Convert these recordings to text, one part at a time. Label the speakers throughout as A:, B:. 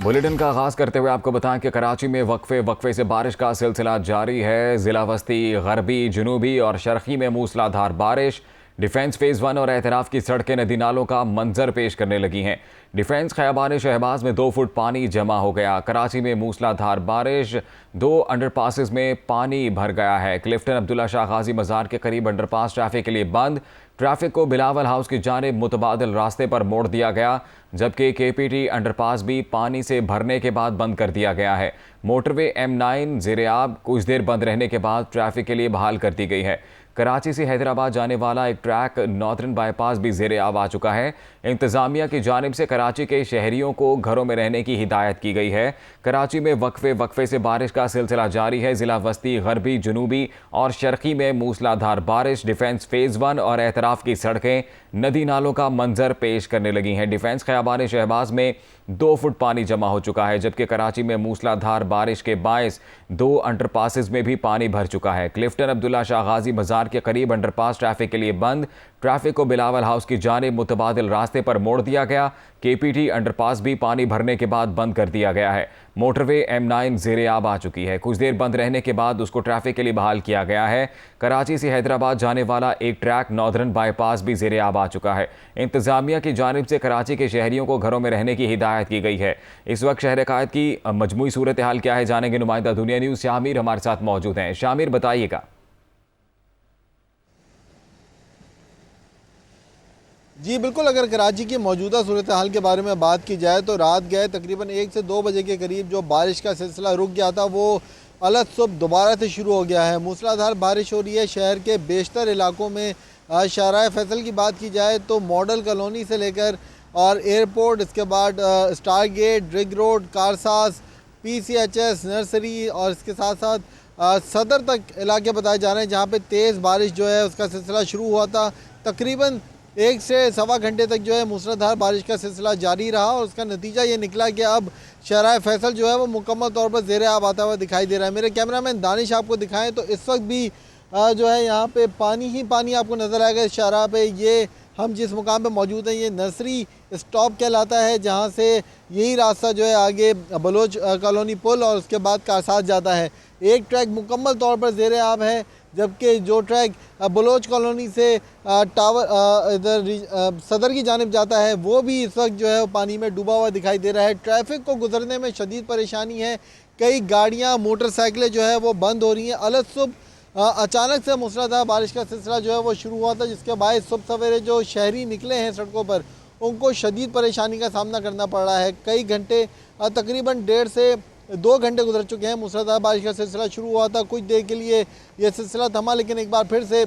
A: Bulletin का आगाज करते हुए आपको बताएं कि कराची में वक्फे से बारिश का सिलसिला जारी है। जिला वस्ती, गरबी, जुनूबी और शर्की में मूसलाधार बारिश। डिफेंस फेज 1 और एतराफ की सड़कें नदी नालों का मंजर पेश करने लगी हैं। डिफेंस खयाबान शहबाज में 2 फुट पानी जमा हो गया। कराची में मूसलाधार बारिश, 2 अंडरपासेस में पानी भर गया है। क्लिफ्टन अब्दुल्ला शाह गाजी मजार के करीब अंडरपास ट्रैफिक के लिए बंद। ट्रैफिक को बिलावल हाउस की जानिब मुतबादिल रास्ते पर मोड़ दिया गया, जबकि केपीटी अंडरपास भी पानी से भरने के बाद बंद कर दिया गया है। मोटरवे M9 ज़ेरे-आब कुछ देर बंद रहने के बाद ट्रैफिक के लिए बहाल कर दी गई है। कराची से हैदराबाद जाने वाला एक ट्रैक नॉर्दर्न बाईपास भी ज़ेरे-आब आ चुका है। इंतज़ामिया की जानिब से कराची के शहरियों को घरों में रहने की हिदायत की गई है। कराची में वक्फे से बारिश का सिलसिला जारी है। ज़िला वस्ती, गरबी, जुनूबी और शर्की में मूसलाधार बारिश। डिफेंस फेज़ 1 और एतराफ की सड़कें नदी नालों का मंजर पेश करने लगी हैं। डिफेंस खयाबान शहबाज में 2 फुट पानी जमा हो चुका है, जबकि कराची में मूसलाधार बारिश के बायस 2 अंडरपासेस में भी पानी भर चुका है। क्लिफ्टन अब्दुल्ला शाह गाजी मजार के करीब अंडरपास ट्रैफिक के लिए बंद। ट्रैफिक को बिलावल हाउस की जानिब मुतबादिल रास्ते पर मोड़ दिया गया। केपीटी अंडरपास भी पानी भरने के बाद बंद कर दिया गया है। मोटरवे M9 ज़ेरे-आब आ चुकी है। कुछ देर बंद रहने के बाद उसको ट्रैफिक के लिए बहाल किया गया है। कराची से हैदराबाद जाने वाला एक ट्रैक नॉर्दर्न बाईपास भी ज़ेरे-आब आ चुका है। इंतज़ामिया की जानिब से कराची के शहरियों को घरों में रहने की हिदायत की गई है। इस वक्त शहर कायद की मजमूई सूरत हाल क्या है, जानेंगे नुमाइंदा दुनिया न्यूज़ शामिर हमारे साथ मौजूद हैं। शामिर, बताइएगा।
B: जी बिल्कुल, अगर कराची की मौजूदा सूरत हाल के बारे में बात की जाए तो रात गए तकरीबन 1 से 2 बजे के करीब जो बारिश का सिलसिला रुक गया था वो अलग सुबह दोबारा से शुरू हो गया है। मूसलाधार बारिश हो रही है शहर के बेशतर इलाकों में। शाहराह फैसल की बात की जाए तो मॉडल कॉलोनी से लेकर और एयरपोर्ट, इसके बाद star gate, Drigh road, Karsaz, PCHS, nursery और इसके साथ साथ सदर तक इलाके बताए जा रहे हैं जहाँ पे तेज़ बारिश जो है उसका सिलसिला शुरू हुआ था। तकरीबन 1 से सवा घंटे तक जो है मूसलाधार बारिश का सिलसिला जारी रहा और उसका नतीजा ये निकला कि अब शाहराह फैसल जो है वो मुकम्मल तौर पर ज़ेरे-आब आता हुआ दिखाई दे रहा है। मेरे कैमरामैन दानिश आपको दिखाएं तो इस वक्त भी जो है यहाँ पे पानी ही पानी आपको नज़र आएगा इस शाहराह पे। ये हम जिस मुकाम पे मौजूद हैं ये नर्सरी स्टॉप कहलाता है, जहाँ से यही रास्ता जो है आगे बलोच कॉलोनी पुल और उसके बाद कारसाज जाता है। एक ट्रैक मुकम्मल तौर पर ज़ेरे-आब है, जबकि जो ट्रैक बलोच कॉलोनी से टावर इधर सदर की जानिब जाता है वो भी इस वक्त जो है पानी में डूबा हुआ दिखाई दे रहा है। ट्रैफिक को गुजरने में शदीद परेशानी है। कई गाड़ियां, मोटरसाइकिलें जो है वो बंद हो रही हैं। अलग सुबह अचानक से मूसलाधार बारिश का सिलसिला जो है वो शुरू हुआ था, जिसके बाद सुबह सवेरे जो शहरी निकले हैं सड़कों पर उनको शदीद परेशानी का सामना करना पड़ रहा है। कई घंटे, तकरीबन 1.5 से 2 घंटे गुजर चुके हैं। मूसलाधार बारिश का सिलसिला शुरू हुआ था, कुछ देर के लिए ये सिलसिला थमा, लेकिन एक बार फिर से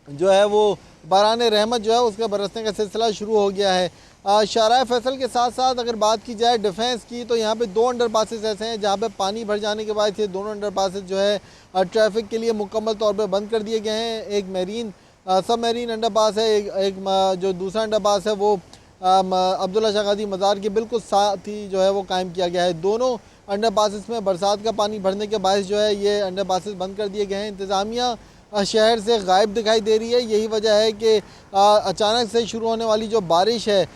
B: जो है वो बाराने रहमत जो है उसका बरसने का सिलसिला शुरू हो गया है। शाहराह फैसल के साथ साथ अगर बात की जाए डिफेंस की तो यहाँ पे 2 अंडरपासेस ऐसे हैं जहाँ पे पानी भर जाने के बाद ये दोनों अंडरपासेस जो है ट्रैफिक के लिए मुकम्मल तौर पर बंद कर दिए गए हैं। एक मेरीन सब मेरीन अंडरपास है, एक जो दूसरा अंडरपास है वो अब्दुल्ला शाह गाजी मज़ार के बिल्कुल साथ ही जो है वो कायम किया गया है। दोनों अंडरपासेस में बरसात का पानी भरने के बायस जो है ये अंडरपासेस बंद कर दिए गए हैं। इंतज़ामिया शहर से गायब दिखाई दे रही है। यही वजह है कि अचानक से शुरू होने वाली जो बारिश है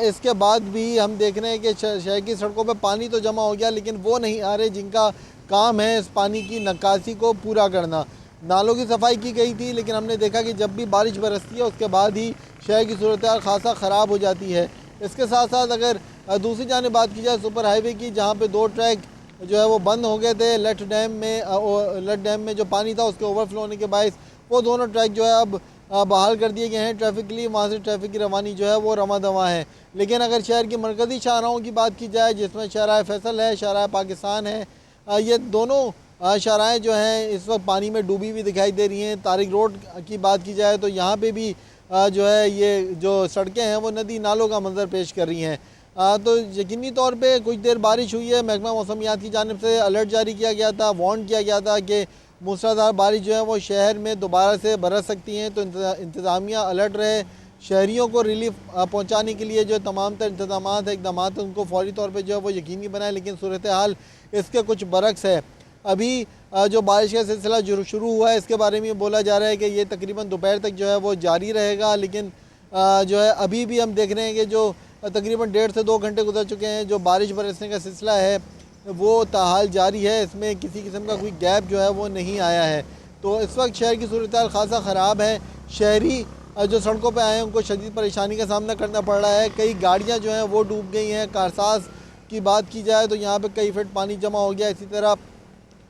B: इसके बाद भी हम देख रहे हैं कि शहर की सड़कों पर पानी तो जमा हो गया, लेकिन वो नहीं आ रहे जिनका काम है इस पानी की निकासी को पूरा करना। नालों की सफाई की गई थी, लेकिन हमने देखा कि जब भी बारिश बरसती है उसके बाद ही शहर की सूरत हाल खासा ख़राब हो जाती है। इसके साथ साथ अगर दूसरी जानिब बात की जाए सुपर हाईवे की, जहाँ पे 2 ट्रैक जो है वो बंद हो गए थे लट डैम में जो पानी था उसके ओवरफ्लो होने के बायस वो दोनों ट्रैक जो है अब बहाल कर दिए गए हैं ट्रैफिक के लिए। वहाँ से ट्रैफिक की रवानी जो है वो रवा दवा है। लेकिन अगर शहर की मरकज़ी शाहराहों की बात की जाए जिसमें शाहराह फैसल है, शाहराह पाकिस्तान है, ये दोनों शाहराहें जो हैं इस वक्त पानी में डूबी हुई दिखाई दे रही हैं। तारिक रोड की बात की जाए तो यहाँ पे भी जो है ये जो सड़कें हैं वो नदी नालों का मंजर पेश कर रही हैं। तो यकीनी तौर पे कुछ देर बारिश हुई है। महकमा मौसमियात की जानिब से अलर्ट जारी किया गया था, वार्न किया गया था कि मूसलाधार बारिश जो है वो शहर में दोबारा से बरस सकती हैं। तो इंतज़ामिया अलर्ट रहे। शहरियों को रिलीफ पहुँचाने के लिए जो तमाम तर इंतजाम है, इकदाम है, उनको फौरी तौर पर जो है वो यकीनी बनाए। लेकिन सूरत हाल इसके कुछ बरक्स है। अभी जो बारिश का सिलसिला जो शुरू हुआ है इसके बारे में बोला जा रहा है कि ये तकरीबन दोपहर तक जो है वो जारी रहेगा। लेकिन जो है अभी भी हम देख रहे हैं कि जो तकरीबन 1.5 से 2 घंटे गुजर चुके हैं। जो बारिश बरसने का सिलसिला है वो ताहाल जारी है, इसमें किसी किस्म का कोई गैप जो है वो नहीं आया है। तो इस वक्त शहर की सूरत हाल खासा ख़राब है। शहरी जो सड़कों पे आए हैं उनको शदीद परेशानी का सामना करना पड़ रहा है। कई गाड़ियाँ जो हैं वो डूब गई हैं। कारसाज की बात की जाए तो यहाँ पे कई फीट पानी जमा हो गया। इसी तरह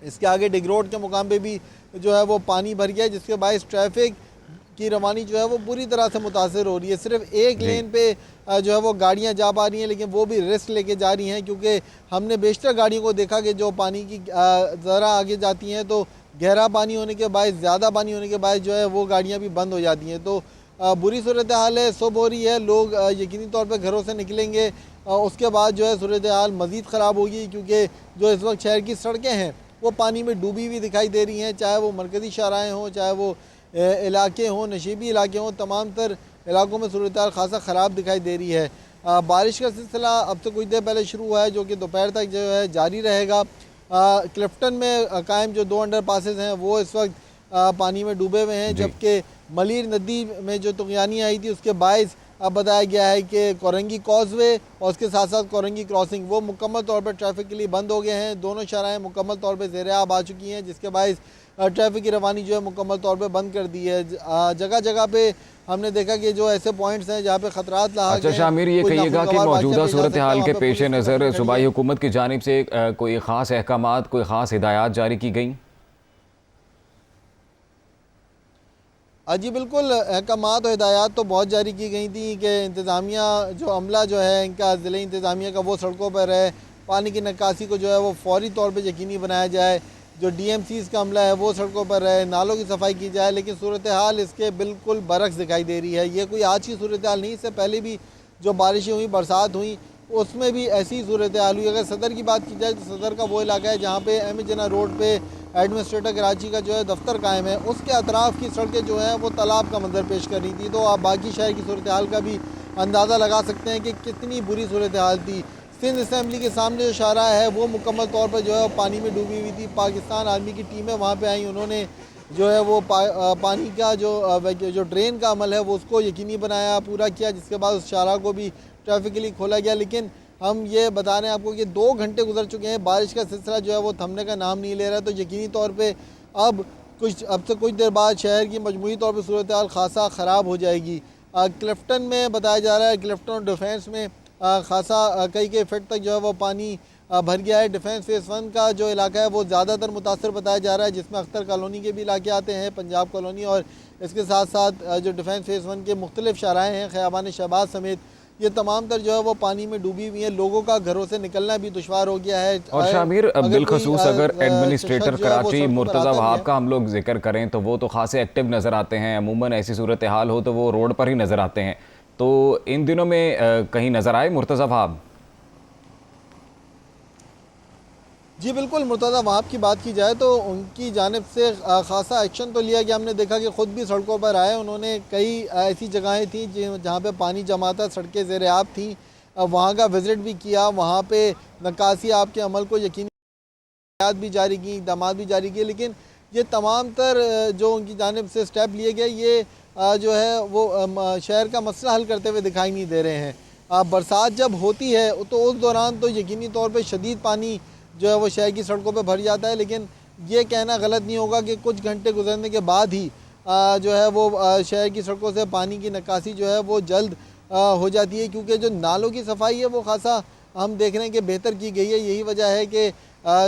B: इसके आगे डिग रोड के मुकाम पे भी जो है वो पानी भर गया, जिसके बायस ट्रैफिक की रवानी जो है वो बुरी तरह से मुतासर हो रही है। सिर्फ एक लेन पे जो है वो गाड़ियाँ जा पा रही हैं, लेकिन वो भी रिस्क लेके जा रही हैं, क्योंकि हमने बेशतर गाड़ियों को देखा कि जो पानी की ज़रा आगे जाती हैं तो गहरा पानी होने के बायस, ज़्यादा पानी होने के बायस जो है वो गाड़ियाँ भी बंद हो जाती हैं। तो बुरी सूरत हाल है, सुबह हो रही है, लोग यकीनी तौर पर घरों से निकलेंगे, उसके बाद जो है सूरत हाल मज़ीद ख़राब होगी, क्योंकि जो इस वक्त शहर की सड़कें हैं वो पानी में डूबी हुई दिखाई दे रही हैं। चाहे वो मरकज़ी शाहराएँ हों, चाहे वो इलाके हों, नशीबी इलाके हों, तमाम तर इलाकों में सूरत हाल खासा ख़राब दिखाई दे रही है। बारिश का सिलसिला अब से कुछ देर पहले शुरू हुआ है, जो कि दोपहर तक जो है जारी रहेगा। क्लिफ्टन में कायम जो 2 अंडर पासेस हैं वो इस वक्त पानी में डूबे हुए हैं, जबकि मलीर नदी में जो तुगयानी आई थी उसके बायस अब बताया गया है कि कोरंगी कॉजवे और उसके साथ साथ कोरंगी क्रॉसिंग वो मुकम्मल तौर पर ट्रैफिक के लिए बंद हो गए हैं। दोनों शाहराएँ मुकम्मल तौर पर ज़ेर आब आ चुकी हैं, जिसके बायस ट्रैफिक की रवानी जो है मुकम्मल तौर पे बंद कर दी है। जगह जगह पे हमने देखा कि जो ऐसे पॉइंट्स हैं जहाँ पे खतरात लाक
A: अच्छा शामिर, ये कहिएगा कि मौजूदा सूरत हाल के पेश नज़र सूबाई हुकूमत की जानिब से कोई ख़ास अहकामात, कोई ख़ास हिदायत जारी की गई?
B: जी बिल्कुल, अहकामात और हिदायत तो बहुत जारी की गई थी कि इंतज़ामिया जो अमला जो है इनका, ज़िले इंतज़ामिया का वो सड़कों पर है, पानी की निकासी को जो है वो फौरी तौर पर यकीनी बनाया जाए। जो DMCs का अमला है वो सड़कों पर रहे, नालों की सफाई की जाए। लेकिन सूरत हाल इसके बिल्कुल बरक्स दिखाई दे रही है। ये कोई आज की सूरत हाल नहीं, इससे पहले भी जो बारिशें हुई, बरसात हुई, उसमें भी ऐसी सूरत हाल हुई। अगर सदर की बात की जाए तो सदर का वो इलाका है जहाँ पे अहमद जना रोड पे एडमिनिस्ट्रेटर कराची का जो है दफ्तर कायम है, उसके अतराफ़ की सड़कें जो हैं वो तालाब का मंजर पेश कर रही थी। तो आप बाकी शहर की सूरत हाल का भी अंदाज़ा लगा सकते हैं कि कितनी बुरी सूरत हाल थी। सिंध असम्बली के सामने जो शाहरा है वो मुकम्मल तौर पर जो है पानी में डूबी हुई थी। पाकिस्तान आर्मी की टीमें वहाँ पे आई, उन्होंने जो है वो पानी का जो ड्रेन का अमल है वो उसको यकीनी बनाया, पूरा किया, जिसके बाद उस शाहरा को भी ट्रैफिक के लिए खोला गया। लेकिन हम ये बता रहे हैं आपको कि 2 घंटे गुजर चुके हैं, बारिश का सिलसिला जो है वो थमने का नाम नहीं ले रहा है। तो यकीनी तौर पर अब से कुछ देर बाद शहर की मजमूई तौर पर सूरत हाल खासा ख़राब हो जाएगी। क्लिफ्टन में बताया जा रहा है, क्लिफ्टन और डिफेंस में खासा कई फीट तक जो है वो पानी भर गया है। डिफेंस फेज़ 1 का जो इलाका है वो ज़्यादातर मुतासर बताया जा रहा है, जिसमें अख्तर कॉलोनी के भी इलाके आते हैं, पंजाब कॉलोनी, और इसके साथ साथ जो डिफेंस फेज़ 1 के मुख्तलिफ शाहराएँ हैं, ख़याबान शहबाज समेत, ये तमाम तर जो है वो पानी में डूबी हुई हैं। लोगों का घरों से निकलना भी दुश्वार हो गया है।
A: और शामिर, बिलखसूस अगर एडमिनिस्ट्रेटर कराची मुर्तज़ा वहाब का हम लोग जिक्र करें तो वो तो खासे एक्टिव नज़र आते हैं। अमूमन ऐसी सूरत हाल हो तो वो रोड पर ही नज़र आते हैं। तो इन दिनों में कहीं नज़र आए मुर्तज़ा वहाब?
B: जी बिल्कुल, मुर्तज़ा वहाब की बात की जाए तो उनकी जानिब से ख़ासा एक्शन तो लिया गया। हमने देखा कि ख़ुद भी सड़कों पर आए, उन्होंने कई ऐसी जगहें थी जहाँ पे पानी जमा था, सड़कें ज़ेर आब थी, वहाँ का विज़िट भी किया, वहाँ पे नक्कासी आपके अमल को यकीनी भी जारी की, इक़दाम भी जारी किए। लेकिन ये तमाम तर जो उनकी जानिब से स्टेप लिए गए, ये जो है वो शहर का मसला हल करते हुए दिखाई नहीं दे रहे हैं। बरसात जब होती है तो उस दौरान तो यकीनी तौर पे शदीद पानी जो है वो शहर की सड़कों पे भर जाता है। लेकिन ये कहना गलत नहीं होगा कि कुछ घंटे गुजरने के बाद ही जो है वो शहर की सड़कों से पानी की निकासी जो है वो जल्द हो जाती है, क्योंकि जो नालों की सफाई है वो खासा हम देख रहे हैं कि बेहतर की गई है। यही वजह है कि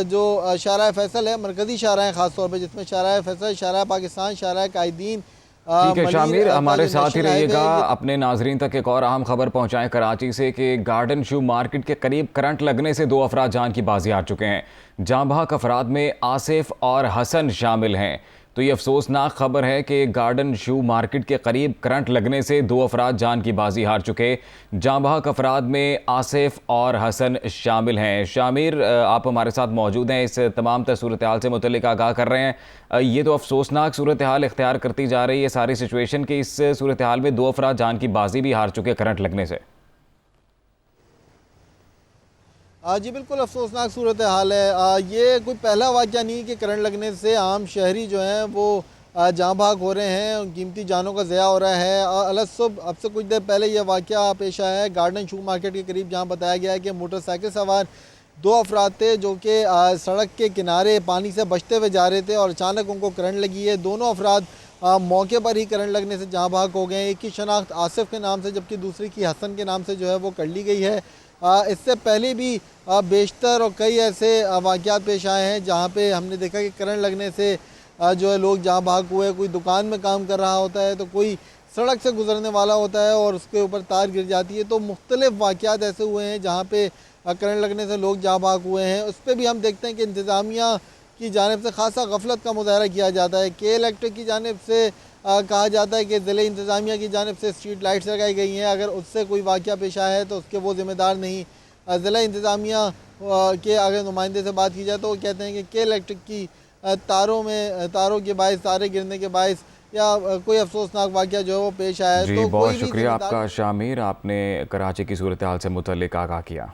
B: जो शाहराह फैसल है, मरकज़ी शाहराह ख़ास तौर पर, जिसमें शाहराह फैसल, शाहराह पाकिस्तान, शाहराह कायदीन,
A: ठीक है शामिर, हमारे साथ ही रहिएगा। अपने नाजरीन तक एक और अहम खबर पहुंचाएं कराची से कि गार्डन शू मार्केट के करीब करंट लगने से 2 अफराद जान की बाजी हार चुके हैं। जाँ बहक अफराद में आसिफ और हसन शामिल हैं। तो ये अफसोसनाक खबर है कि गार्डन शू मार्केट के करीब करंट लगने से 2 अफराद जान की बाजी हार चुके। जाँ बहक अफराद में आसिफ और हसन शामिल हैं। शामिर, आप हमारे साथ मौजूद हैं, इस तमाम सूरत हाल से मुतल्लिक आगाह कर रहे हैं। ये तो अफसोसनाक सूरत हाल इख्तियार करती जा रही है सारी सिचुएशन की। इस सूरत हाल में 2 अफराद जान की बाजी भी हार चुके करंट लगने से।
B: जी बिल्कुल, अफसोसनाक सूरत हाल है। ये कोई पहला वाक़या नहीं कि करंट लगने से आम शहरी जो हैं वो जहाँ भाग हो रहे हैं, कीमती जानों का ज़या हो रहा है। अलग सुबह अब से कुछ देर पहले यह वाक़या पेश आया है गार्डन शू मार्केट के करीब, जहाँ बताया गया है कि मोटरसाइकिल सवार 2 अफराद थे जो कि सड़क के किनारे पानी से बचते हुए जा रहे थे और अचानक उनको करंट लगी है। दोनों अफराद मौके पर ही करंट लगने से जहाँ भाग हो गए हैं। एक की शनाख्त आसिफ के नाम से जबकि दूसरी की हसन के नाम से जो है वो कर ली गई है। इससे पहले भी बेशतर और कई ऐसे वाक़यात पेश आए हैं जहाँ पे हमने देखा कि करंट लगने से जो है लोग जहाँ भाग हुए, कोई दुकान में काम कर रहा होता है तो कोई सड़क से गुजरने वाला होता है और उसके ऊपर तार गिर जाती है। तो मुख्तलिफ वाक़यात ऐसे हुए हैं जहाँ पे करंट लगने से लोग जहाँ भाग हुए हैं। उस पर भी हम देखते हैं कि इंतज़ामिया की जानिब से खासा गफलत का मुजाहरा किया जाता है। के इलेक्ट्रिक की जानिब से कहा जाता है कि ज़िले इंतज़ामिया की जानिब से स्ट्रीट लाइट्स लगाई गई हैं, अगर उससे कोई वाक़या पेश आया है तो उसके वो ज़िम्मेदार नहीं। ज़िला इंतज़ामिया के अगर नुमाइंदे से बात की जाए तो वो कहते हैं कि के इलेक्ट्रिक की तारों के बायस, तारे गिरने के बायस या कोई अफसोसनाक वाक़या जो है वो पेश आया है।
A: जी,
B: तो
A: बहुत
B: कोई भी
A: शुक्रिया
B: ज़िम्मेदार
A: आपका शामिर, आपने कराची की सूरत हाल से मुतल्लिक आगाह किया।